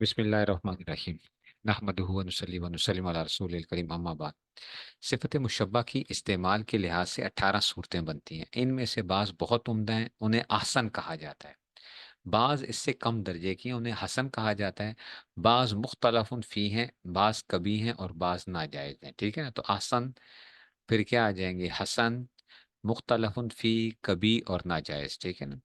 بسم اللہ الرحمن الرحیم نحمدہ و نصلی و نسلم علی رسول الکریم اما بعد۔ صفت مشبہ کی استعمال کے لحاظ سے 18 صورتیں بنتی ہیں۔ ان میں سے بعض بہت عمدہ ہیں، انہیں احسن کہا جاتا ہے۔ بعض اس سے کم درجے کی ہیں، انہیں حسن کہا جاتا ہے۔ بعض مختلف فی ہیں، بعض کبھی ہیں اور بعض ناجائز ہیں۔ ٹھیک ہے نا؟ تو احسن پھر کیا آ جائیں گے؟ حسن، مختلف فی، کبھی اور ناجائز۔ ٹھیک ہے نا؟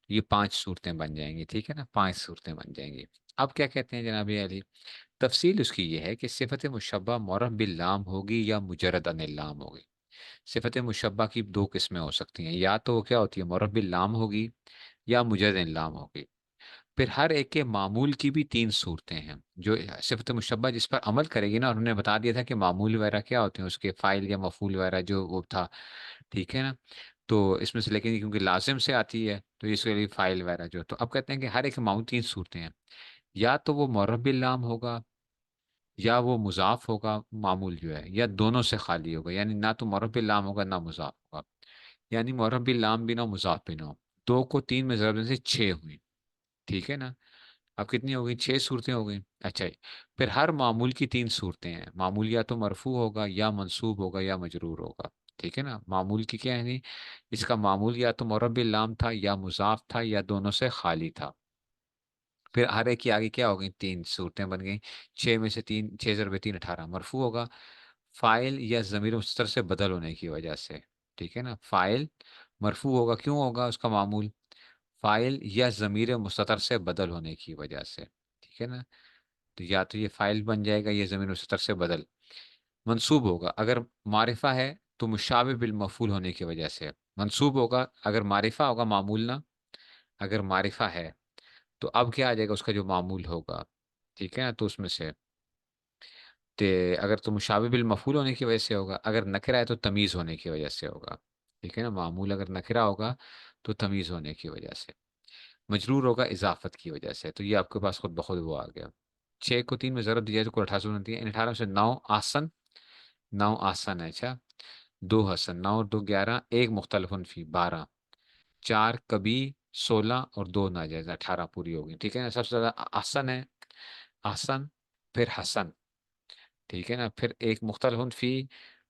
یہ 5 صورتیں بن جائیں گی۔ ٹھیک ہے نا؟ 5 صورتیں بن جائیں گی۔ اب کیا کہتے ہیں جناب علی؟ تفصیل اس کی یہ ہے کہ صفت مشبہ معرف باللام ہوگی یا مجرد عن اللام ہوگی۔ صفت مشبہ کی دو قسمیں ہو سکتی ہیں، یا تو وہ کیا ہوتی ہے؟ معرف باللام ہوگی یا مجرد عن اللام ہوگی۔ پھر ہر ایک کے معمول کی بھی 3 صورتیں ہیں۔ جو صفت مشبہ جس پر عمل کرے گی نا، انہوں نے بتا دیا تھا کہ معمول وغیرہ کیا ہوتے ہیں، اس کے فائل یا مفعول وغیرہ جو وہ تھا۔ ٹھیک ہے نا؟ تو اس میں سے لیکن کیونکہ لازم سے آتی ہے تو اس کے لیے فائل وغیرہ جو، تو اب کہتے ہیں کہ ہر ایک کے معمول 3 صورتیں ہیں۔ یا تو وہ معرف باللام ہوگا، یا وہ مضاف ہوگا معمول جو ہے، یا دونوں سے خالی ہوگا، یعنی نہ تو معرف باللام ہوگا نہ مضاف ہوگا، یعنی معرف باللام بھی نہ مضاف بھی نہ ہو۔ 2 کو 3 میں ضرب دینے سے 6 ہوئی۔ ٹھیک ہے نا؟ اب کتنی ہو گئی؟ 6 صورتیں ہو گئی۔ اچھا جی، پھر ہر معمول کی 3 صورتیں ہیں۔ معمول یا تو مرفوع ہوگا یا منصوب ہوگا یا مجرور ہوگا۔ ٹھیک ہے نا؟ معمول کی کیا ہے نہیں؟ اس کا معمول یا تو معرف باللام تھا یا مضاف تھا یا دونوں سے خالی تھا۔ پھر ہر ایک کی آگے کیا ہو گئی؟ 3 صورتیں بن گئیں۔ 6 میں سے 3، 6 ضرب 3 18، مرفوع ہوگا فائل یا ضمیر مستتر سے بدل ہونے کی وجہ سے۔ ٹھیک ہے نا؟ فائل مرفوع ہوگا، کیوں ہوگا اس کا معمول؟ فائل یا ضمیر مستتر سے بدل ہونے کی وجہ سے۔ ٹھیک ہے نا؟ تو یا تو یہ فائل بن جائے گا یا ضمیر مستتر سے بدل۔ منصوب ہوگا اگر معرفہ ہے تو مشابہ بالمفعول ہونے کی وجہ سے منصوب ہوگا، اگر معرفہ ہوگا معمول نہ، اگر معرفہ ہے تو اب کیا آ جائے گا؟ اس کا جو معمول ہوگا۔ ٹھیک ہے نا؟ تو اس میں سے اگر تو مشابہ بالمفعول ہونے کی وجہ سے ہوگا، اگر نکرہ ہے تو تمیز ہونے کی وجہ سے ہوگا۔ ٹھیک ہے نا؟ معمول اگر نکرہ ہوگا تو تمیز ہونے کی وجہ سے۔ مجرور ہوگا اضافت کی وجہ سے۔ تو یہ آپ کے پاس خود بخود وہ آ گیا۔ 6 کو 3 میں ضرب دی جائے تو کل 18 بنتی ہے۔ ان 18 سے 9 آسن، 9 آسن ہے۔ اچھا، 2 حسن، 9 اور 2 11، ایک مختلف فی 12، 4 کبھی 16 اور 2 ناجائز، 18 پوری ہوگی۔ ٹھیک ہے نا؟ سب سے زیادہ آسن ہے احسن، پھر حسن۔ ٹھیک ہے نا؟ پھر ایک مختلف فی،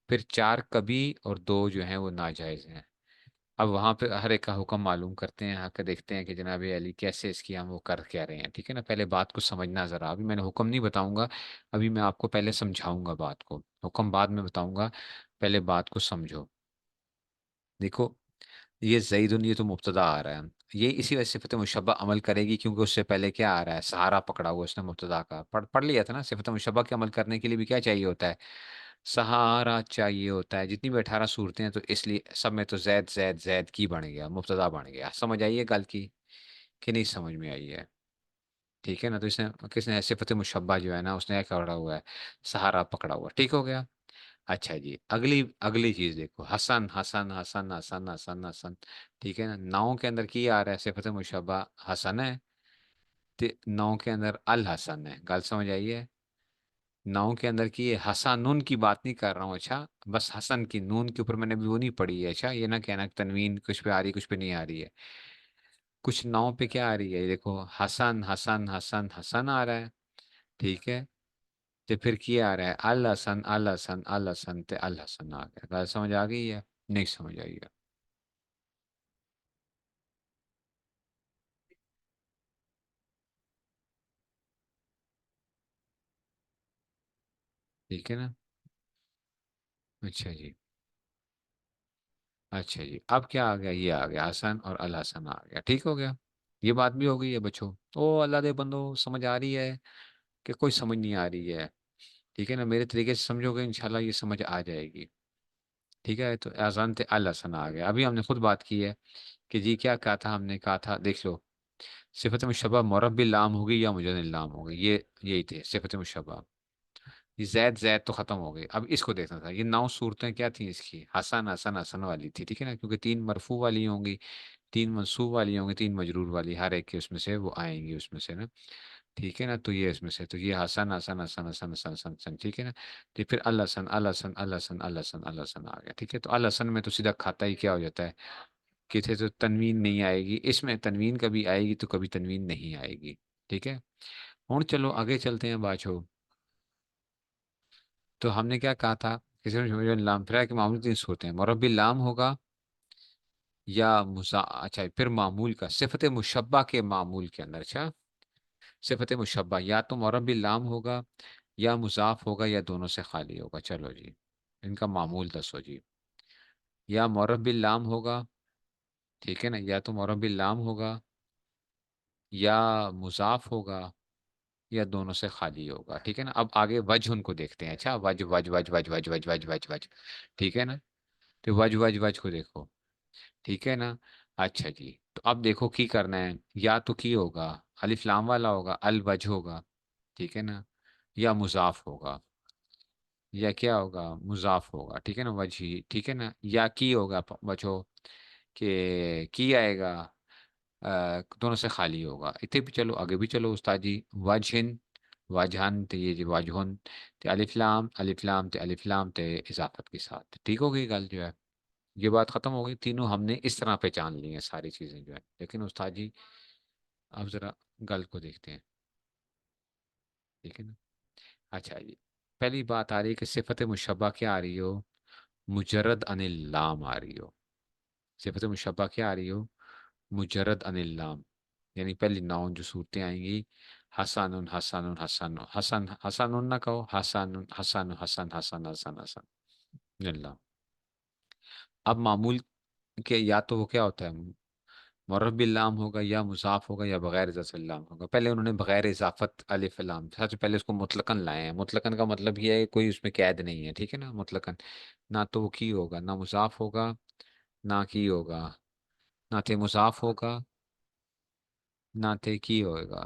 پھر 4 کبھی اور 2 جو ہیں وہ ناجائز ہیں۔ اب وہاں پہ ہر ایک کا حکم معلوم کرتے ہیں، کہ دیکھتے ہیں کہ جناب علی کیسے اس کی ہم وہ کر کیا رہے ہیں۔ ٹھیک ہے نا؟ پہلے بات کو سمجھنا ذرا، ابھی میں نے حکم نہیں بتاؤں گا، ابھی میں آپ کو پہلے سمجھاؤں گا بات کو، حکم بعد میں بتاؤں گا، پہلے بات کو سمجھو۔ دیکھو، یہ زیدن، یہ تو مبتدا آ رہا ہے، یہ اسی وجہ سے صفت مشبہ عمل کرے گی کیونکہ اس سے پہلے کیا آ رہا ہے؟ سہارا پکڑا ہوا اس نے مبتدا کا، پڑھ لیا تھا نا؟ صفت مشبہ کے عمل کرنے کے لیے بھی کیا چاہیے ہوتا ہے؟ سہارا چاہیے ہوتا ہے۔ جتنی بھی 18 صورتیں ہیں تو اس لیے سب میں تو زید زید زید کی بن گیا، مبتدا بن گیا۔ سمجھ آئیے گل کی کہ نہیں سمجھ میں آئی ہے؟ ٹھیک ہے نا؟ تو اس نے کس نے صفت مشبہ جو ہے نا، اس نے کیا پکڑا ہوا ہے؟ سہارا پکڑا ہوا۔ ٹھیک ہو گیا؟ اچھا جی، اگلی اگلی چیز دیکھو، حسن حسن حسن حسن حسن حسن۔ ٹھیک ہے نا؟ 9 کے اندر کی آ رہا ہے صفت مشبہ؟ حسن ہے۔ 9 کے اندر الحسن ہے، گل سمجھ آئی ہے؟ 9 کے اندر کی یہ حسن کی بات نہیں کر رہا ہوں، اچھا؟ بس حسن کی نون کے اوپر میں نے بھی وہ نہیں پڑھی ہے، اچھا؟ یہ نہ کہنا کہ تنوین کچھ پہ آ رہی کچھ پہ نہیں آ رہی ہے۔ کچھ 9 پہ کیا آ رہی ہے؟ یہ دیکھو، حسن حسن حسن حسن آ رہا ہے۔ ٹھیک ہے؟ تو پھر کیا آ رہا ہے؟ الحسن الحسن الحسن تے الحسن آ گیا۔ بات سمجھ آ گئی ہے؟ نہیں سمجھ آئی ہے؟ ٹھیک ہے نا؟ اچھا جی، اچھا جی، اب کیا آ گیا؟ یہ آ گیا حسن اور الحسن آ گیا۔ ٹھیک ہو گیا؟ یہ بات بھی ہو گئی ہے بچوں؟ او اللہ دے بندو، سمجھ آ رہی ہے کہ کوئی سمجھ نہیں آ رہی ہے؟ ٹھیک ہے نا؟ میرے طریقے سے سمجھو گے انشاءاللہ یہ سمجھ آ جائے گی۔ ٹھیک ہے؟ تو اذان تے الحسن آ گیا۔ ابھی ہم نے خود بات کی ہے کہ جی کیا کہا تھا ہم نے؟ کہا تھا دیکھ لو، صفت مشبہ معرب باللام ہوگی یا مجرد لام ہوگی، یہ یہی تھے صفت مشبہ۔ یہ زید زید تو ختم ہو گئی، اب اس کو دیکھنا تھا۔ یہ 9 صورتیں کیا تھیں اس کی؟ حسن حسن حسن والی تھی۔ ٹھیک ہے نا؟ کیونکہ 3 مرفوع والی ہوں گی، 3 منصوب والی ہوں گی، 3 مجرور والی، ہر ایک کے اس میں سے وہ آئیں گی اس میں سے نا۔ ٹھیک ہے نا؟ تو یہ اس میں سے، تو یہ حسن حسن حسن حسن حسن حسن حسن۔ ٹھیک ہے نا؟ تو پھر الحسن الحسن الحسن الحسن الحسن آ گیا۔ ٹھیک ہے؟ تو الحسن میں تو سیدھا کھاتا ہی کیا ہو جاتا ہے؟ کسی تو تنوین نہیں آئے گی اس میں، تنوین کبھی آئے گی تو کبھی تنوین نہیں آئے گی۔ ٹھیک ہے. ہوں چلو آگے چلتے ہیں باچھو. تو ہم نے کیا کہا تھا، کسی نے لام پھر کہ معمول تین صورتیں ہیں، مربی لام ہوگا یا اچھا پھر معمول کا صفت مشبہ کے معمول کے اندر. اچھا صفت مشبہ یا تو مربی لام ہوگا یا مضاف ہوگا یا دونوں سے خالی ہوگا. چلو جی ان کا معمول دسو جی. یا مربی لام ہوگا، ٹھیک ہے نا، یا تو مربی لام ہوگا یا مضاف ہوگا یا دونوں سے خالی ہوگا. ٹھیک ہے نا. اب آگے وجہ ان کو دیکھتے ہیں. اچھا وج وج وج وج وج وج وج وج وج ٹھیک ہے نا. تو وج وج وج کو دیکھو. ٹھیک ہے نا. اچھا جی تو اب دیکھو کی کرنا ہے. یا تو کی ہوگا الف لام والا ہوگا، الوجہ ہوگا، ٹھیک ہے نا، یا مضاف ہوگا، یا کیا ہوگا مضاف ہوگا. ٹھیک ہے نا وجہ، ٹھیک ہے نا. یا کی ہوگا بچو کہ کی آئے گا، دونوں سے خالی ہوگا. اتنے بھی چلو آگے بھی چلو استاد جی. وجہن، واجہن تے یہ جی واجہن تے الف لام تے الف لام تے اضافت کے ساتھ. ٹھیک ہو گئی گل جو ہے. یہ بات ختم ہو گئی. تینوں ہم نے اس طرح پہچان لی ہیں ساری چیزیں جو ہے. لیکن استاد جی آپ ذرا گل کو دیکھتے ہیں. ٹھیک ہے نا. اچھا جی پہلی بات آ رہی ہے کہ صفت مشبہ کیا آ رہی ہو، مجرد ان اللام آ رہی ہو. صفت مشبہ کیا آ رہی ہو، مجرد ان اللام. یعنی پہلی ناؤن جو صورتیں آئیں گی حسن حسن حسن حسن حسن نہ کہو، حسن حسن حسن حسن حسن حسن اللہ. اب معمول کے یا تو وہ کیا ہوتا ہے، مرب اللام ہوگا یا مضاف ہوگا یا بغیر اضافت اللام ہوگا. پہلے انہوں نے بغیر اضافت الف لام سب سے پہلے اس کو مطلقاً لائے ہیں. مطلقاً کا مطلب یہ ہے کوئی اس میں قید نہیں ہے. ٹھیک ہے نا. مطلقاً نہ تو وہ کی ہوگا، نہ مضاف ہوگا، نہ کی ہوگا، نہ تھے مضاف ہوگا، نہ تھے کی ہوگا.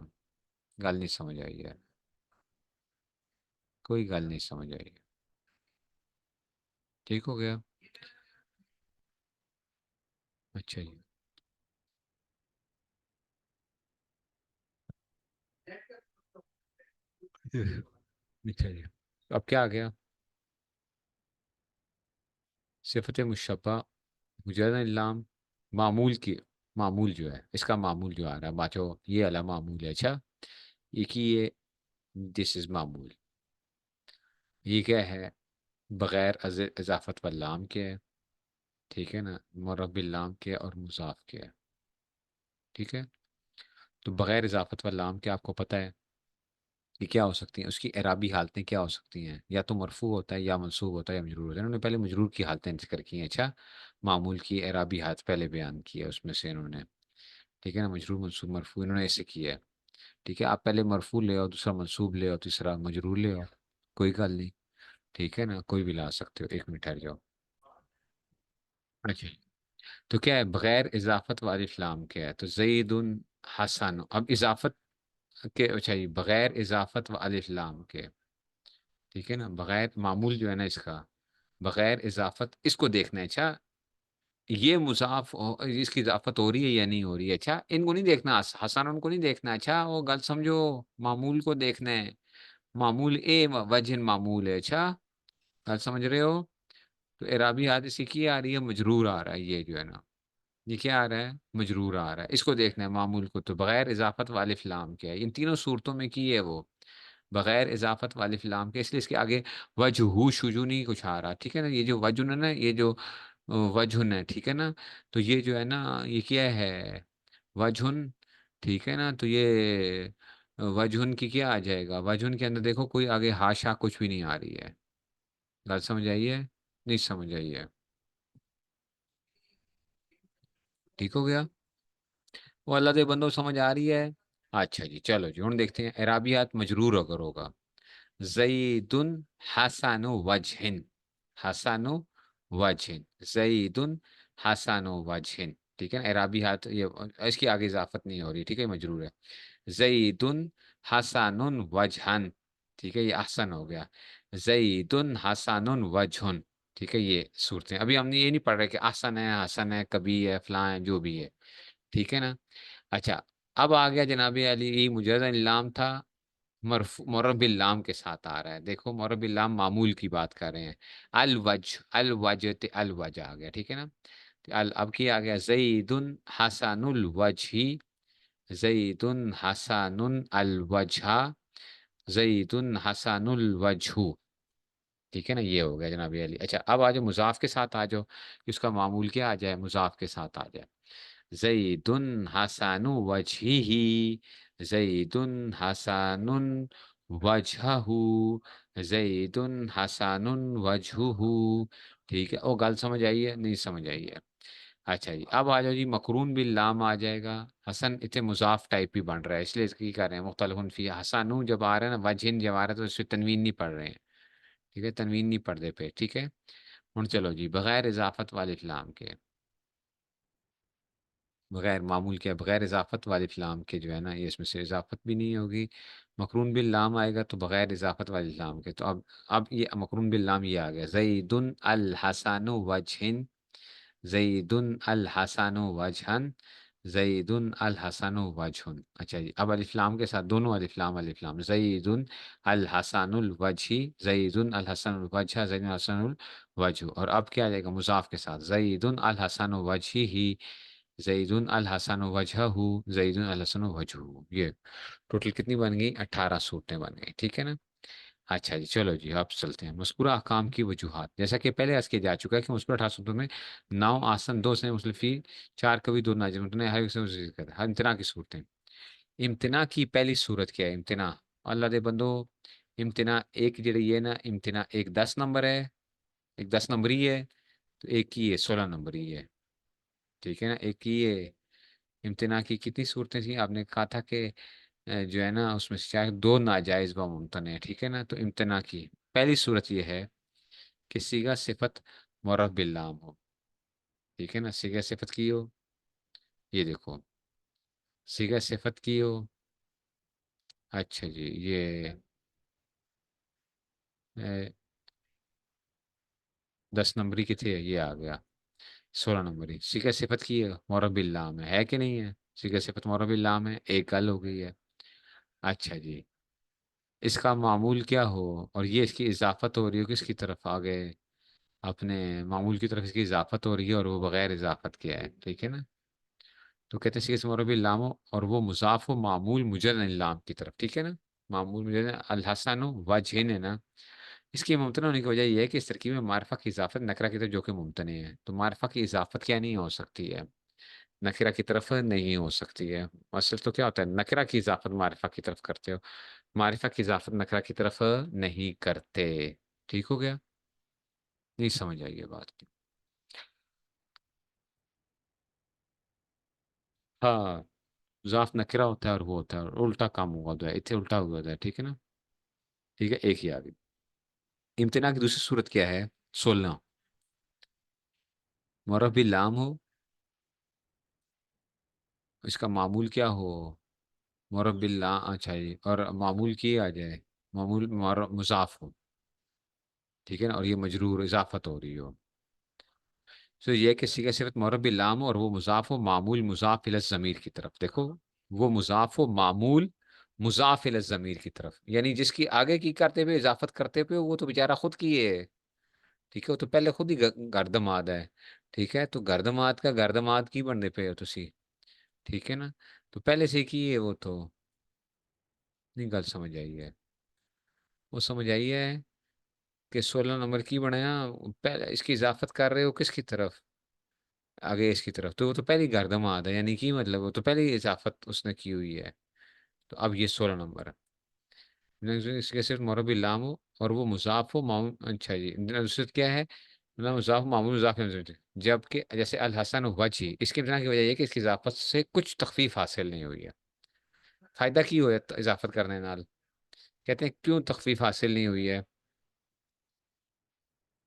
گل نہیں سمجھ آئی ہے، کوئی گل نہیں سمجھ آئی ہے. ٹھیک ہو گیا. اچھا جی اچھا جی اب کیا آ گیا، صفت مشبہ مجرد اللام معمول کی. معمول جو ہے اس کا معمول جو آ رہا ہے بچو یہ والا معمول ہے. اچھا ایک ہی یہ دس از معمول. یہ کیا ہے، بغیر اضافت واللام کے ہے. ٹھیک ہے نا. مرب اللام کے اور مضاف کے ہے. ٹھیک ہے. تو بغیر اضافت واللام کے آپ کو پتہ ہے کہ کیا ہو سکتی ہیں، اس کی اعرابی حالتیں کیا ہو سکتی ہیں. یا تو مرفوع ہوتا ہے یا منصوب ہوتا ہے یا مجرور ہوتا ہے. انہوں نے پہلے مجرور کی حالتیں ذکر کی ہیں. اچھا معمول کی اعرابی حالت پہلے بیان کی ہے اس میں سے انہوں نے. ٹھیک ہے نا. مجرور منصوب مرفوع انہوں نے ایسے کیا ہے. ٹھیک ہے. آپ پہلے مرفوع لے آؤ، دوسرا منصوب لے آؤ، تیسرا مجرور لے آؤ، کوئی گل نہیں. ٹھیک ہے نا. کوئی بھی لا سکتے ہو. ایک منٹ ٹھہر جاؤ. اچھا تو کیا ہے بغیر اضافت والی فلام کیا ہے، تو زید حسن. اب اضافت کے اچھا جی بغیر اضافت و الف لام کے. ٹھیک ہے نا. بغیر معمول جو ہے نا اس کا بغیر اضافت اس کو دیکھنا ہے. اچھا یہ مضاف اس کی اضافت ہو رہی ہے یا نہیں ہو رہی ہے. اچھا ان کو نہیں دیکھنا، حسن ان کو نہیں دیکھنا. اچھا وہ گل سمجھو، معمول کو دیکھنا ہے. معمول اے وجہ معمول ہے. اچھا گل سمجھ رہے ہو. تو اعرابی حالت اسی کی آ رہی ہے، مجرور آ رہا ہے یہ جو ہے نا. یہ کیا آ رہا ہے، مجرور آ رہا ہے. اس کو دیکھنا ہے معمول کو. تو بغیر اضافت والے فلام کیا ہے، ان تینوں صورتوں میں کی ہے وہ بغیر اضافت والے فلام کے. اس لیے اس کے آگے وجہ شجو نہیں کچھ آ رہا. ٹھیک ہے نا. یہ جو وجن ہے نا، یہ جو وجہن ہے، ٹھیک ہے نا. تو یہ جو ہے نا یہ کیا ہے وجہن. ٹھیک ہے نا. تو یہ وجہن کی کیا آ جائے گا، وجہن کے اندر دیکھو کوئی آگے ہاشا کچھ بھی نہیں آ رہی ہے. بات سمجھ آئی ہے، نہیں سمجھ آئی ہے. ٹھیک ہو گیا. وہ اللہ دے بندو سمجھ آ رہی ہے. اچھا جی چلو جی ہوں دیکھتے ہیں اعرابیات. مجرور اگر ہوگا زید حسن وجہ، حسن وجہ، زید حسن وجہ. ٹھیک ہے نا. اعرابی ہاتھ یہ اس کی آگے اضافت نہیں ہو رہی. ٹھیک ہے مجرور ہے. زید حسن وجہن. ٹھیک ہے یہ احسن ہو گیا. زید حسن وجہن. ٹھیک ہے یہ صورتیں ابھی ہم نے یہ نہیں پڑھ رہے کہ احسن ہے، حسن ہے، کبھی ہے، فلاں ہے، جو بھی ہے. ٹھیک ہے نا. اچھا اب آ گیا جناب علی مجرد اللام تھا، مرب اللام کے ساتھ آ رہا ہے. دیکھو مرب اللام معمول کی بات کر رہے ہیں. الوجہ، الوجہ الوجہ آ گیا. ٹھیک ہے نا. اب کیا آ گیا زید حسن الوجہ زیدن حسن الوجہ، زیدن حسن الوجہ، ٹھیک ہے نا، یہ ہو گیا جناب علی۔ اچھا اب آ جاؤ مضاف کے ساتھ، آ جاؤ کہ اس کا معمول کیا آ جائے، مضاف کے ساتھ آ جائے۔ زید حسن وجہہ، زید حسن وجہہ، زید حسن وجہہ، ٹھیک ہے، او گل سمجھ آئی ہے؟ نہیں سمجھ آئی ہے؟ اچھا جی اب آ جاؤ جی، مقرون باللام آ جائے گا۔ حسن اتنے مضاف ٹائپ بھی بن رہا ہے، اس لیے اس کی کر رہے ہیں مختلف فی، حسن جب آ رہا ہے نا، وجہن جب آ رہا ہے تو اس پہ تنوین نہیں پڑھ رہے ہیں، ٹھیک ہے، تنوین نہیں پڑھ دے پہ، ٹھیک ہے۔ ہن چلو جی، بغیر اضافت والے فلام کے، بغیر معمول کے، بغیر اضافت والے فلام کے جو ہے نا، یہ اس میں سے اضافت بھی نہیں ہوگی، مقرون باللام آئے گا تو بغیر اضافت والے فلام کے، تو اب یہ مقرون باللام یہ آ گیا، زید الحسن وجہن، زید الحسن وجہن، زید الحسن وجہن۔ اچھا جی اب الف لام کے ساتھ دونوں الف لام، الف لام، زید الحسن الوجہی، زید الحسن الوجہ، زید الحسن الوجہ، اور اب کیا آ جائے گا مضاف کے ساتھ، زید الحسن وجہہ، زید الحسن وجہہ، زید الحسن وجہ، یہ ٹوٹل کتنی بن گئی؟ 18 صورتیں بن گئی، ٹھیک ہے نا۔ اچھا جی چلو جی اب چلتے ہیں مذکورہ احکام کی وجوہات، جیسا کہ پہلے عرض کیا جا چکا ہے کہ مذکورہ 18 صورتوں میں 9 آسن، 2 سے مسلفی، 4 کبھی، 2 ناجم، ہر ایک سے ذکر ہے، ہر امتناع کی صورتیں۔ امتناع کی پہلی صورت کیا ہے؟ امتناع، اللہ دے بندو، امتناع ایک جڑی ہے نا، امتناع ایک 10 نمبر ہے، ایک 10 نمبری ہے، تو ایک کی ہے 16 نمبری ہے، ٹھیک ہے نا، ایک کی ہے۔ امتناع کی کتنی صورتیں تھیں؟ آپ نے کہا تھا کہ جو ہے نا اس میں سے چاہے 2 ناجائز و ممتنع ہے، ٹھیک ہے نا، تو امتناع کی پہلی صورت یہ ہے کہ صیغہ صفت معرف باللام ہو، ٹھیک ہے نا، صیغہ صفت کی ہو، یہ دیکھو صیغہ صفت کی ہو، اچھا جی یہ 10 نمبری کی تھی، یہ آ گیا 16 نمبری، صیغہ صفت کی ہے، معرف باللام ہے کہ نہیں ہے؟ صیغہ صفت معرف باللام ہے، ایک گل ہو گئی ہے۔ اچھا جی اس کا معمول کیا ہو، اور یہ اس کی اضافت ہو رہی ہو کس کی طرف، آگے اپنے معمول کی طرف اس کی اضافت ہو رہی ہے، اور وہ بغیر اضافت کیا ہے، ٹھیک ہے نا، تو کہتے ہیں صیغہ سے مربی لام ہو اور وہ مضاف و معمول مجرد لام کی طرف، ٹھیک ہے نا، معمول مجرد الحسن وجہن ہے نا، اس کی ممتنع ہونے کی وجہ یہ ہے کہ اس ترکیب میں معرفہ کی اضافت نکرہ کی طرف جو کہ ممتنع ہے، تو معرفہ کی اضافت کیا نہیں ہو سکتی ہے؟ نکرہ کی طرف نہیں ہو سکتی ہے۔ اصل تو کیا ہوتا ہے، نکرہ کی اضافت معرفہ کی طرف کرتے ہو، معرفہ کی اضافت نکرہ کی طرف نہیں کرتے، ٹھیک ہو گیا؟ نہیں سمجھ آئی یہ بات؟ ہاں مضاف نکرہ ہوتا ہے اور وہ ہوتا ہے، اور الٹا کام ہوا ہوتا ہے، اتنے الٹا ہوا ہوتا ہے، ٹھیک ہے نا، ٹھیک ہے، ایک ہی آ گئی۔ امتناع کی دوسری صورت کیا ہے؟ 16 معرف باللام ہو، اس کا معمول کیا ہو؟ معرف باللام، اچھا جی، اور معمول کی آ جائے، معمول مضاف ہو، ٹھیک ہے نا، اور یہ مجرور اضافت ہو رہی ہو، تو یہ کہ صیغہ صفت معرف باللام ہو اور وہ مضاف ہو، معمول مضاف الی الضمیر کی طرف، دیکھو وہ مضاف ہو، معمول مضاف الی الضمیر کی طرف، یعنی جس کی آگے کی کرتے ہوئے اضافت کرتے ہوئے وہ تو بیچارہ خود کی ہے، ٹھیک ہے، وہ تو پہلے خود ہی گردماد ہے، ٹھیک ہے، تو گردماد کا گردماد کی بننے پہ ہو تسی، ٹھیک ہے نا، تو پہلے سے کی ہے وہ تو، نہیں گل سمجھ آئی ہے؟ وہ سمجھ آئی ہے کہ 16 نمبر کی بنایا، پہلے اس کی اضافت کر رہے ہو کس کی طرف؟ آگے اس کی طرف، تو وہ تو پہلی گردماد ہے، یعنی کہ مطلب وہ تو پہلی اضافت اس نے کی ہوئی ہے، تو اب یہ 16 نمبر ہے، اس کے صرف مربی لام ہو اور وہ مضاف ہو معمول، اچھا جی نصرت کیا ہے؟ مضاف معمول مضاف جبکہ جیسے الحسن وجہی، اس کے امتناع کی وجہ یہ ہے کہ اس کی اضافت سے کچھ تخفیف حاصل نہیں ہوئی ہے، فائدہ کی ہو ہے اضافت کرنے نال، کہتے ہیں کیوں تخفیف حاصل نہیں ہوئی ہے؟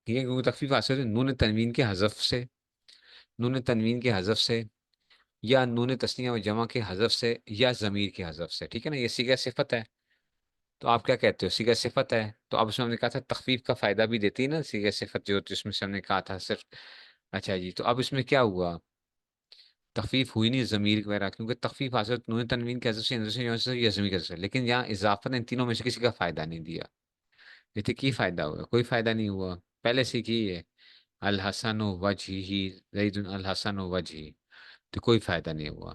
یہ کیونکہ تخفیف حاصل ہے نون تنوین کے حذف سے، نون تنوین کے حذف سے، یا نون تسنیہ و جمع کے حذف سے، یا ضمیر کے حذف سے، ٹھیک ہے نا، یہ صیغہ صفت ہے، تو آپ کیا کہتے ہو؟ صیغہ صفت ہے، تو اب اس میں ہم نے کہا تھا تخفیف کا فائدہ بھی دیتی ہے نا صیغہ صفت، جو جس میں سے ہم نے کہا تھا صرف، اچھا جی تو اب اس میں کیا ہوا؟ تخفیف ہوئی نہیں ضمیر وغیرہ، کیونکہ تخفیف حاصل نون تنوین کے حذف سے، یا ضمیر کے حذف سے، لیکن یہاں اضافت نے ان تینوں میں سے کسی کا فائدہ نہیں دیا، یہ کی فائدہ ہوا؟ کوئی فائدہ نہیں ہوا، پہلے سے کی ہے الحسن وجہی، زید الحسن وجہی، تو کوئی فائدہ نہیں ہوا،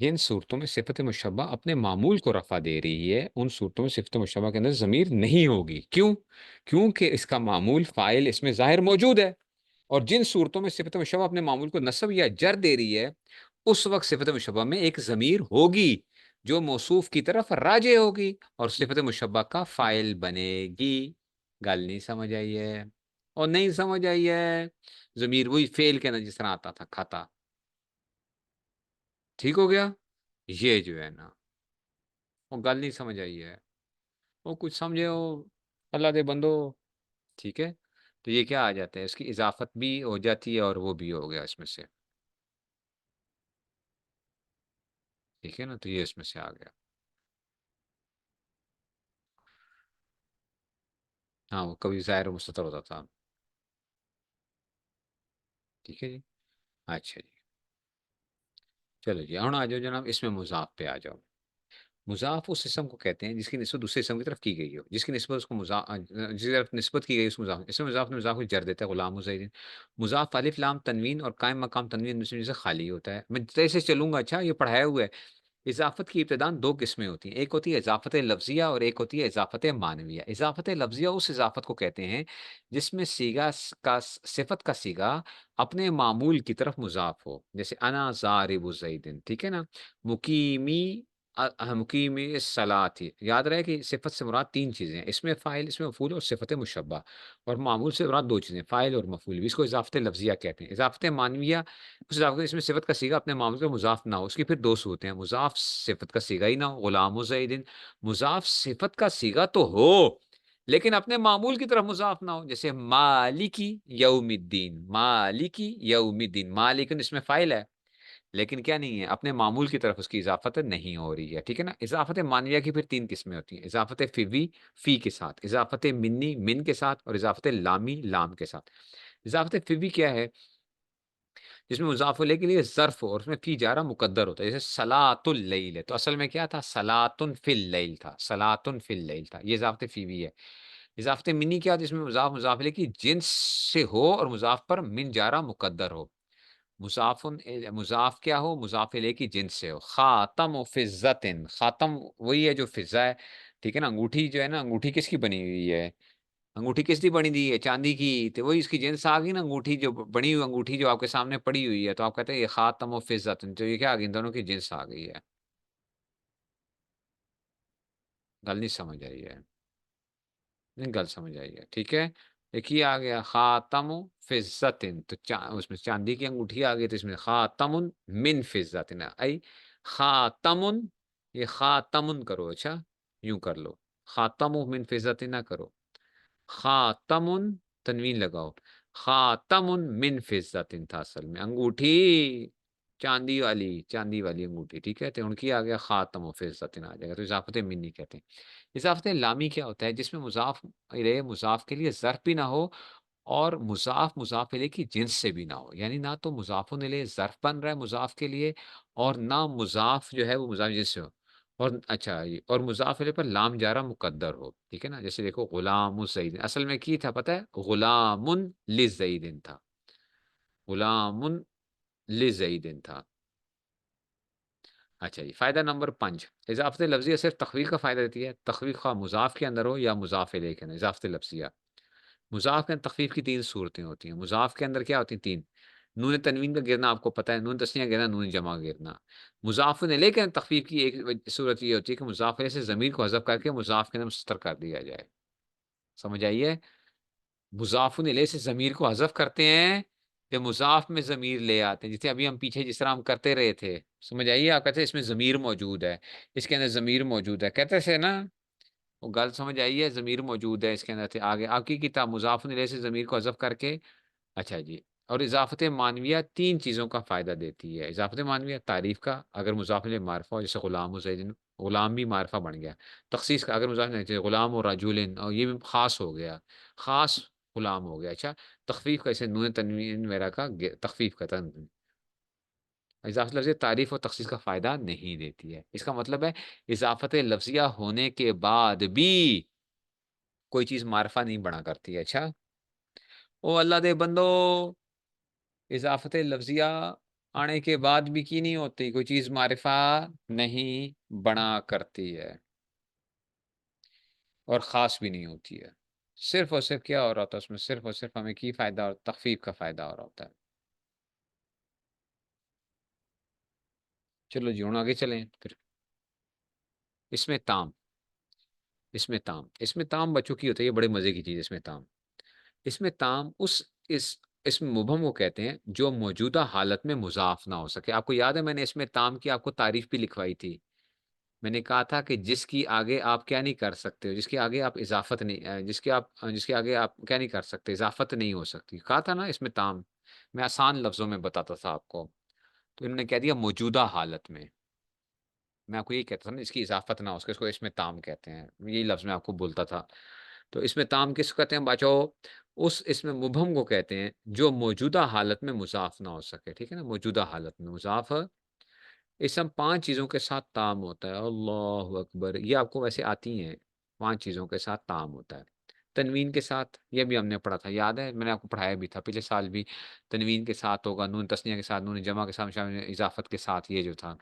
جن صورتوں میں صفت مشبہ اپنے معمول کو رفع دے رہی ہے ان صورتوں میں صفت مشبہ کے اندر ضمیر نہیں ہوگی. کیوں؟ کیونکہ اس کا معمول فاعل اس میں ظاہر موجود ہے. اور جن صورتوں میں صفت مشبہ اپنے معمول کو نصب یا جر دے رہی ہے اس وقت صفت مشبہ میں ایک ضمیر ہوگی جو موصوف کی طرف راجع ہوگی اور صفت مشبہ کا فاعل بنے گی. گل نہیں سمجھ آئی ہے؟ اور نہیں سمجھ آئی ہے؟ ضمیر وہی فعل کے نا جس طرح آتا تھا کھاتا. ٹھیک ہو گیا؟ یہ جو ہے نا وہ گل نہیں سمجھ آئی ہے. وہ کچھ سمجھے ہو اللہ دے بندو. ٹھیک ہے تو یہ کیا آ جاتا ہے اس کی اضافت بھی ہو جاتی ہے اور وہ بھی ہو گیا اس میں سے. ٹھیک ہے نا تو یہ اس میں سے آ گیا. ہاں وہ کبھی ظاہر و مستتر ہوتا تھا. ٹھیک ہے جی. اچھا جی چلو جی ہوں آ جاؤ جناب اس میں مضاف پہ آ جاؤ. مضاف اس اسم کو کہتے ہیں جس کی نسبت دوسرے اسم کی طرف کی گئی ہو جس کی نسبت اس کو جس کی طرف نسبت کی گئی اس مضاف اس میں مضاف نے مضاف کو جر دیتا ہے غلام زیدین. مضاف الف لام تنوین اور قائم مقام تنوین سے خالی ہوتا ہے. میں جیسے چلوں گا. اچھا یہ پڑھایا ہوا ہے. اضافت کی ابتداء دو قسمیں ہوتی ہیں. ایک ہوتی ہے اضافت لفظیہ اور ایک ہوتی ہے اضافت معنویہ. اضافت لفظیہ اس اضافت کو کہتے ہیں جس میں صیغہ کا صفت کا صیغہ اپنے معمول کی طرف مضاف ہو. جیسے انا ضارب زیدن. ٹھیک ہے نا. مقیمی مقیم الصلاۃ. یاد رہے کہ صفت سے مراد تین چیزیں ہیں. اس میں فاعل اس میں مفعول اور صفت مشبہ. اور معمول سے مراد دو چیزیں فاعل اور مفعول بھی. اس کو اضافت لفظیہ کہتے ہیں. اضافت معنویہ اس اضافت اس میں صفت کا صیغہ اپنے معمول کا مضاف نہ ہو. اس کی پھر دو صورتیں ہیں. مضاف صفت کا صیغہ ہی نہ ہو غلام زیدن. مضاف صفت کا صیغہ تو ہو لیکن اپنے معمول کی طرف مضاف نہ ہو. جیسے مالکی یوم الدین. مالکی یوم الدین. مالکن اس میں فاعل ہے لیکن کیا نہیں ہے اپنے معمول کی طرف اس کی اضافت نہیں ہو رہی ہے. ٹھیک ہے نا. اضافت مانویہ کی پھر تین قسمیں ہوتی ہیں. اضافت فیوی فی کے ساتھ. اضافت منی من کے ساتھ. اور اضافت لامی لام کے ساتھ. اضافت فیوی کیا ہے جس میں مضاف الیہ کے لیے ظرف ہو اور اس میں فی جارہ مقدر ہوتا ہے. جیسے صلاۃ اللیل ہے تو اصل میں کیا تھا صلاۃ فی اللیل تھا. صلاۃ فی اللیل تھا. یہ اضافت فیوی ہے. اضافت منی کیا جس میں مضاف الیہ کی جنس سے ہو اور مضاف پر من جارہ مقدر ہو. مضاف کیا ہو مضاف الیہ کی جنس سے ہو. خاتم و فضتن. خاتم وہی ہے جو فضہ ہے. ٹھیک ہے نا. انگوٹھی جو ہے نا انگوٹھی کس کی بنی ہوئی ہے انگوٹھی کس کی بنی دی ہے چاندی کی. تو وہی اس کی جنس آ گئی نا. انگوٹھی جو بنی ہوئی انگوٹھی جو آپ کے سامنے پڑی ہوئی ہے تو آپ کہتے ہیں یہ خاتم و فضتن. تو یہ کیا آ گئی ان دونوں کی جنس آ گئی ہے. گل نہیں سمجھ آئی ہے؟ نہیں گل سمجھ آئی ہے. ٹھیک ہے. ایک ہی آ گیا خاتم فضتن تو اس میں چاندی کی انگوٹھی آ گئی تو اس میں خاتم من فضتن ای خاتم. یہ خاتم کرو. اچھا یوں کر لو. خاتم من فضتن نہ کرو. خاتم تنوین لگاؤ. خاتم من فضتن تھا اصل میں انگوٹھی چاندی والی انگوٹھی. ٹھیک ہے. تو ان کی آ گیا خاتم و فضتن آ جائے گا. تو اضافت منی کہتے ہیں. اضافت لامی کیا ہوتا ہے جس میں مضاف الیہ مضاف کے لیے ظرف بھی نہ ہو اور مضاف الیہ کی جنس سے بھی نہ ہو. یعنی نہ تو مضاف الیہ ظرف بن رہا ہے مضاف کے لیے اور نہ مضاف جو ہے وہ مضاف جنس سے ہو. اور اچھا اور مضاف الیہ پر لام جارہ مقدر ہو. ٹھیک ہے نا. جیسے دیکھو غلام الزید اصل میں کی تھا پتہ ہے غلام للزید تھا. غلام للزید تھا. اچھا جی فائدہ نمبر 5 اضافت لفظیہ صرف تخفیف کا فائدہ دیتی ہے. تخفیف خواہ مضاف کے اندر ہو یا مضاف الیہ کے اندر. اضافت لفظیہ مضاف کے اندر تخفیف کی تین صورتیں ہوتی ہیں. مضاف کے اندر کیا ہوتی ہیں تین. نون تنوین کا گرنا آپ کو پتہ ہے. نون تسنیہ گرنا نون جمع گرنا. مضاف الیہ کے اندر تخفیف کی ایک صورت یہ ہوتی ہے کہ مضاف الیہ سے ضمیر کو حذف کر کے مضاف کے اندر مستتر کر دیا جائے. سمجھ آئیے. مضاف الیہ سے ضمیر کو حذف کرتے ہیں کہ مضاف میں ضمیر لے آتے ہیں. جیسے ابھی ہم پیچھے جس طرح ہم کرتے رہے تھے. سمجھ آئیے. آپ کہتے ہیں اس میں ضمیر موجود ہے اس کے اندر ضمیر موجود ہے کہتے تھے نا. وہ گل سمجھ آئیے. ضمیر موجود ہے اس کے اندر تھے آگے آپ کی کتاب مضاف الیہ سے ضمیر کو حذف کر کے. اچھا جی. اور اضافت معنویہ تین چیزوں کا فائدہ دیتی ہے. اضافت معنویہ تعریف کا اگر مضاف الیہ معرفہ ہو جیسے غلام و زید. غلام بھی معرفہ بن گیا. تخصیص کا اگر مضاف الیہ غلام و رجل اور یہ بھی خاص ہو گیا. خاص غلام ہو گیا. اچھا تخفیف کا اسے نون تنوین وغیرہ کا تخفیف کا تنوین. اضافت لفظیہ تعریف اور تخصیص کا فائدہ نہیں دیتی ہے. اس کا مطلب ہے اضافت لفظیہ ہونے کے بعد بھی کوئی چیز معرفہ نہیں بنا کرتی ہے. اچھا او اللہ دے بندو اضافت لفظیہ آنے کے بعد بھی کی نہیں ہوتی، کوئی چیز معرفہ نہیں بنا کرتی ہے اور خاص بھی نہیں ہوتی ہے۔ صرف اور صرف کیا ہو رہا ہوتا ہے اس میں؟ صرف اور صرف ہمیں کی فائدہ اور تخفیف کا فائدہ ہو رہا ہوتا ہے۔ چلو جی ہوں آگے چلیں پھر۔ اس میں تام، اس میں تام بچوں کی ہوتا ہے، یہ بڑے مزے کی چیز ہے اس میں تام۔ اس میں تام اس اس میں مبہم کو کہتے ہیں جو موجودہ حالت میں مضاف نہ ہو سکے۔ آپ کو یاد ہے میں نے اس میں تام کی آپ کو تعریف بھی لکھوائی تھی، میں نے کہا تھا کہ جس کی آگے آپ کیا نہیں کر سکتے ہو، جس کے آگے آپ اضافت نہیں جس کے آگے آپ کیا نہیں کر سکتے، اضافت نہیں ہو سکتی، کہا تھا نا اس میں تام۔ میں آسان لفظوں میں بتاتا تھا آپ کو، تو انہوں نے کہہ دیا موجودہ حالت میں۔ میں آپ کو یہی کہتا تھا نا اس کی اضافت نہ ہو سکے، اس کو اس میں تام کہتے ہیں، یہی لفظ میں آپ کو بولتا تھا۔ تو اس میں تام کس کو کہتے ہیں بچو؟ اس میں مبہم کو کہتے ہیں جو موجودہ حالت میں مضاف نہ ہو سکے، ٹھیک ہے نا، موجودہ حالت میں مضاف اسم 5 چیزوں کے ساتھ تام ہوتا ہے۔ اللہ اکبر، یہ آپ کو ویسے آتی ہیں، 5 چیزوں کے ساتھ تام ہوتا ہے۔ تنوین کے ساتھ، یہ بھی ہم نے پڑھا تھا، یاد ہے میں نے آپ کو پڑھایا بھی تھا پچھلے سال بھی۔ تنوین کے ساتھ ہوگا، نون تسنیہ کے ساتھ، نون جمع کے ساتھ، شامل اضافت کے ساتھ، یہ جو تھا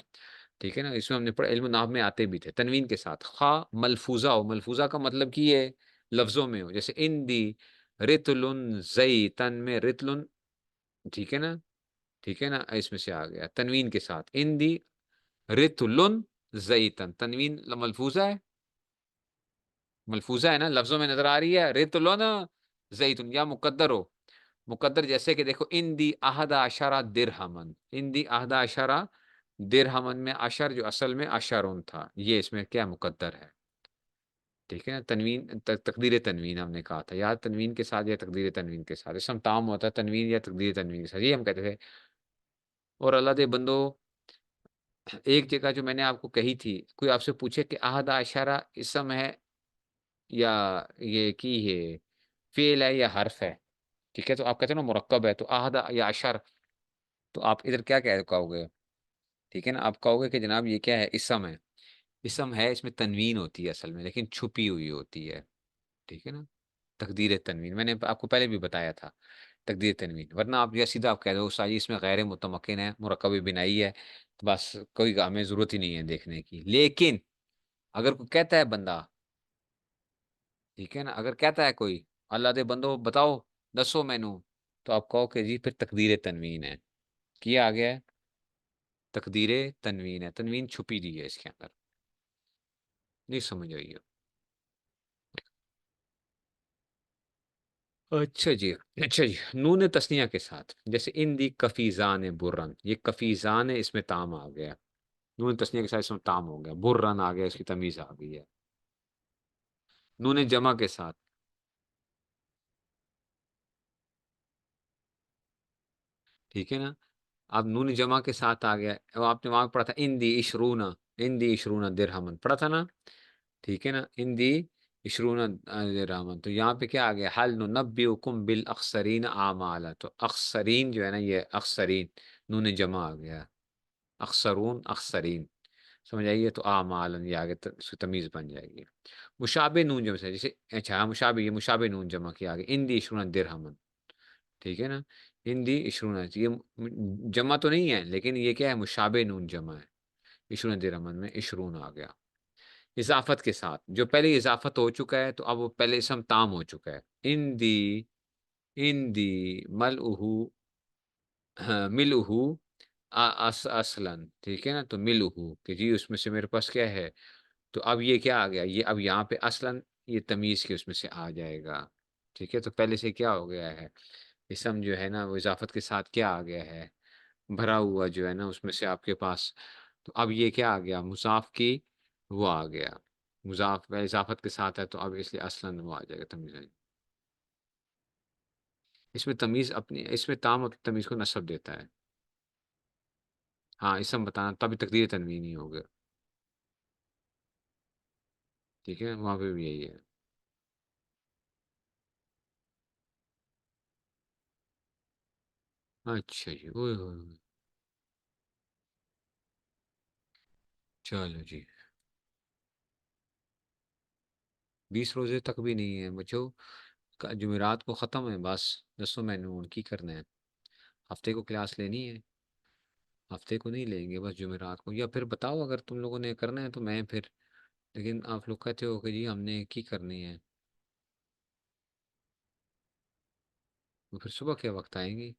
ٹھیک ہے نا، اس میں ہم نے پڑھا، علم نحو میں آتے بھی تھے۔ تنوین کے ساتھ خواہ ملفوظہ ہو، ملفوظہ کا مطلب کہ یہ لفظوں میں ہو، جیسے ان دی رتلن زیتن میں رتلن، ٹھیک ہے نا، ٹھیک ہے نا، اس میں سے آ گیا تنوین کے ساتھ ان دی رتلن زیتن، تنوین ملفوظہ ہے، ملفوظہ ہے نا، لفظوں میں نظر آ رہی ہے، رتلن زیتن، یا مقدر ہو، مقدر جیسے کہ دیکھو ان دی احد عشرہ درہمن، ان دی احد عشرہ درہمن میں اشر جو اصل میں اشرون تھا، یہ اس میں کیا مقدر ہے، ٹھیک ہے نا۔ تنوین تقدیر تنوین ہم نے کہا تھا، یا تنوین کے ساتھ یا تقدیر تنوین کے ساتھ، اسم تام ہوتا ہے تنوین یا تقدیر تنوین کے ساتھ، یہ ہم کہتے تھے۔ اور اللہ دے بندو، ایک جگہ جو میں نے آپ کو کہی تھی، کوئی آپ سے پوچھے کہ احد عشرہ اسم ہے یا یہ کی ہے فعل ہے یا حرف ہے، ٹھیک ہے، تو آپ کہتے ہیں نا مرکب ہے، تو احد یا عشر، تو آپ ادھر کیا کہو گے؟ ٹھیک ہے نا، آپ کہو گے کہ جناب یہ کیا ہے؟ اسم ہے، اسم ہے، اس میں تنوین ہوتی ہے اصل میں، لیکن چھپی ہوئی ہوتی ہے، ٹھیک ہے نا، تقدیر تنوین میں نے آپ کو پہلے بھی بتایا تھا، تقدیر تنوین، ورنہ آپ یا سیدھا آپ کہہ دو ساجی اس میں غیر متمکن ہے، مرکب بنائی ہے، تو بس کوئی ہمیں ضرورت ہی نہیں ہے دیکھنے کی۔ لیکن اگر کوئی کہتا ہے بندہ، ٹھیک ہے نا، اگر کہتا ہے کوئی اللہ دے بندو بتاؤ دسو مینو، تو آپ کہو کہ جی پھر تقدیر تنوین ہے، کیا آ گیا ہے، تقدیر تنوین ہے، تنوین چھپی دی ہے اس کے اندر، نہیں سمجھ آئی ہے؟ اچھا جی، اچھا جی، نون تسنیہ کے ساتھ، جیسے ان دی کفیزان برن، یہ کفیزان ہے، اس میں تام آ گیا، نون تسنیہ کے ساتھ اس میں تام ہو گیا، برن آ گیا، اس کی تمیز آ گئی ہے۔ نون جمع کے ساتھ، ٹھیک ہے نا، اب نون جمع کے ساتھ آ گیا، وہ آپ نے وہاں پڑھا تھا ان دی اشرونا، ان دی اشرونا درہمن پڑھا تھا نا، ٹھیک ہے نا، ان دی اشرونا درہمن، تو یہاں پہ کیا آ گیا؟ حل ننبئکم بالاخسرین اعمالا، تو اخسرین جو ہے نا، یہ اخسرین نون جمع آ گیا، اخسرون اخسرین، سمجھ آئیے، تو اعمال یہ آگے اس کی تمیز بن جائے گی۔ مشابہ نون جمع سے، جیسے اچھا ہاں، مشابہ، یہ مشابہ نون جمع کی آگے ان دی اشرونا درہمن، ٹھیک ہے نا، ہندی اشرون ہے، یہ جمع تو نہیں ہے لیکن یہ کیا ہے؟ مشابہ نون جمع ہے، اشرون درمن میں اشرون آ گیا، اضافت کے ساتھ، جو پہلے اضافت ہو چکا ہے تو اب وہ پہلے اسم تام ہو چکا ہے، ان دی ملؤہ، ہاں ملؤہ اصلا، ٹھیک ہے نا، تو ملؤہ کہ جی اس میں سے میرے پاس کیا ہے، تو اب یہ کیا آ گیا؟ یہ اب یہاں پہ اصلا یہ تمیز کے اس میں سے آ جائے گا، ٹھیک ہے، تو پہلے سے کیا ہو گیا ہے؟ اسم جو ہے نا وہ اضافت کے ساتھ کیا آ گیا ہے؟ بھرا ہوا جو ہے نا اس میں سے آپ کے پاس، تو اب یہ کیا آ گیا؟ مضاف کی وہ آ گیا، مضاف اضافت کے ساتھ ہے، تو اب اس لیے اصلاً وہ آ جائے گا، تمیز آئے گی۔ اس میں تمیز اپنی، اس میں تام اپنی تمیز کو نسب دیتا ہے، ہاں اسم بتانا تبھی تقدیر تنوین ہی ہوگا، ٹھیک ہے، وہاں پہ بھی یہی ہے۔ اچھا جی، اوئے ہوئے ہوئے، چلو جی، 20 روزے تک بھی نہیں ہے بچو، جمعرات کو ختم ہے بس، دسو میں نے کی کرنا ہے، ہفتے کو کلاس لینی ہے، ہفتے کو نہیں لیں گے، بس جمعرات کو، یا پھر بتاؤ اگر تم لوگوں نے کرنا ہے تو میں پھر، لیکن آپ لوگ کہتے ہو کہ جی ہم نے کی کرنی ہے، تو پھر صبح کے وقت آئیں گے؟